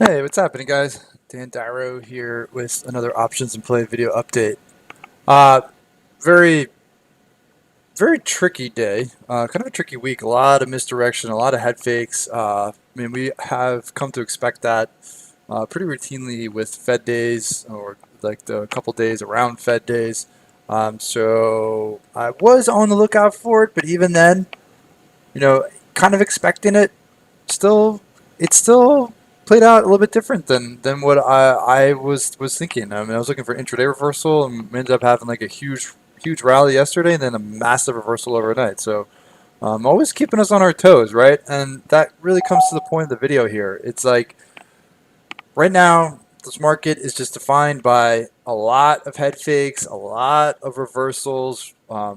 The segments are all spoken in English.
Hey, what's happening, guys? Dan Darrow here with another Options and Play video update. Uh, very, very tricky day. Kind of a tricky week. A lot of misdirection, a lot of head fakes. We have come to expect that pretty routinely with Fed days or like the couple days around Fed days. So I was on the lookout for it, but even then, kind of expecting it. Still, it's still played out a little bit different than what I was thinking. I mean, I was looking for intraday reversal and ended up having like a huge rally yesterday and then a massive reversal overnight. So always keeping us on our toes, right? And that really comes to the point of the video here. It's like right now, this market is just defined by a lot of head fakes, a lot of reversals, a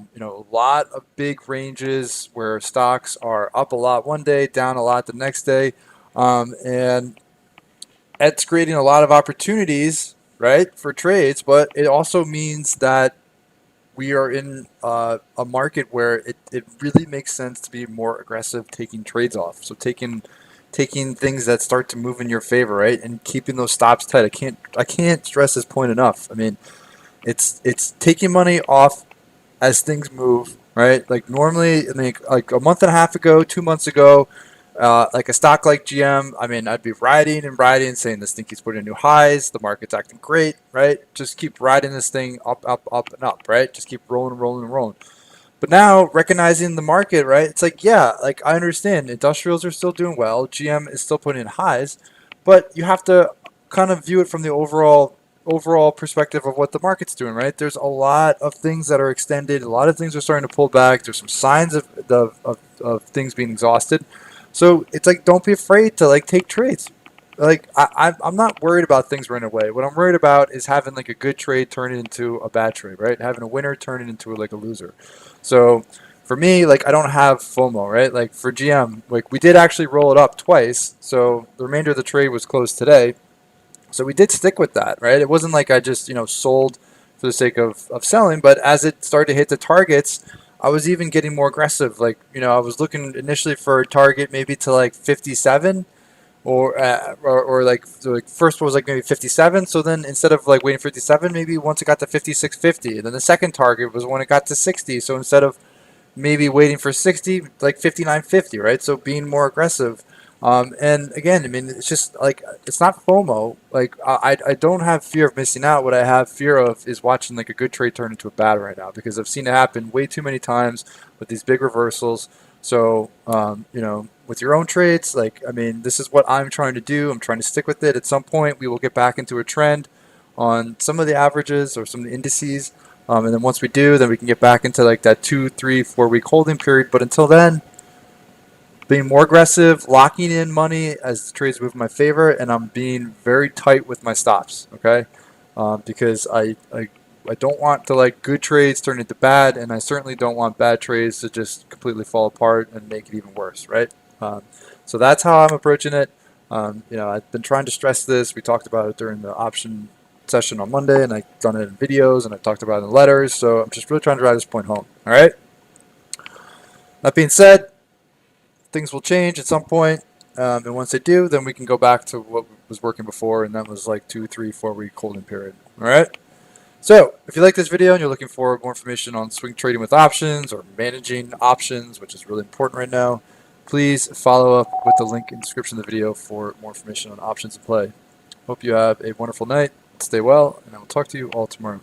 lot of big ranges where stocks are up a lot one day, down a lot the next day. And it's creating a lot of opportunities, right, for trades, but it also means that we are in a market where it really makes sense to be more aggressive taking trades off. So taking things that start to move in your favor, right, and keeping those stops tight. I can't stress this point enough. I mean, it's taking money off as things move, right? Like normally, I mean, like a month and a half ago, 2 months ago, like a stock like GM, I mean, I'd be riding and riding, saying this thing keeps putting in new highs. The market's acting great, right? Just keep riding this thing up, and up, right? Just keep rolling, rolling, and rolling. But now recognizing the market, right? It's like, yeah, like I understand industrials are still doing well. GM is still putting in highs, but you have to kind of view it from the overall perspective of what the market's doing, right? There's a lot of things that are extended. A lot of things are starting to pull back. There's some signs of things being exhausted. So it's like, don't be afraid to like take trades. Like I'm not worried about things running away. What I'm worried about is having like a good trade turn it into a bad trade, right? Having a winner turn it into like a loser. So for me, like I don't have FOMO, right? Like for GM, like we did actually roll it up twice. So the remainder of the trade was closed today. So we did stick with that, right? It wasn't like I just, sold for the sake of selling, but as it started to hit the targets, I was even getting more aggressive. Like, I was looking initially for a target maybe to like 57 or like, so like first was like maybe 57. So then instead of like waiting for 57, maybe once it got to 56.50, and then the second target was when it got to 60. So instead of maybe waiting for 60, like 59.50, right? So being more aggressive. And again, I mean, it's just like it's not FOMO. Like I don't have fear of missing out. What I have fear of is watching like a good trade turn into a bad right now because I've seen it happen way too many times with these big reversals. So with your own trades, like I mean, this is what I'm trying to do. I'm trying to stick with it. At some point, we will get back into a trend on some of the averages or some of the indices. And then once we do, then we can get back into like that 2, 3, 4 week holding period. But until then, being more aggressive, locking in money as the trades move in my favor, and I'm being very tight with my stops. Okay, because I don't want to like good trades turn into bad, and I certainly don't want bad trades to just completely fall apart and make it even worse. Right. Um, so that's how I'm approaching it. I've been trying to stress this. We talked about it during the option session on Monday, and I've done it in videos, and I talked about it in letters. So I'm just really trying to drive this point home. All right. That being said, things will change at some point, and once they do, then we can go back to what was working before, and that was like 2, 3, 4 week holding period. All right. So if you like this video and you're looking for more information on swing trading with options or managing options, which is really important right now, please follow up with the link in the description of the video for more information on options and play. Hope you have a wonderful night. Stay well, and I will talk to you all tomorrow.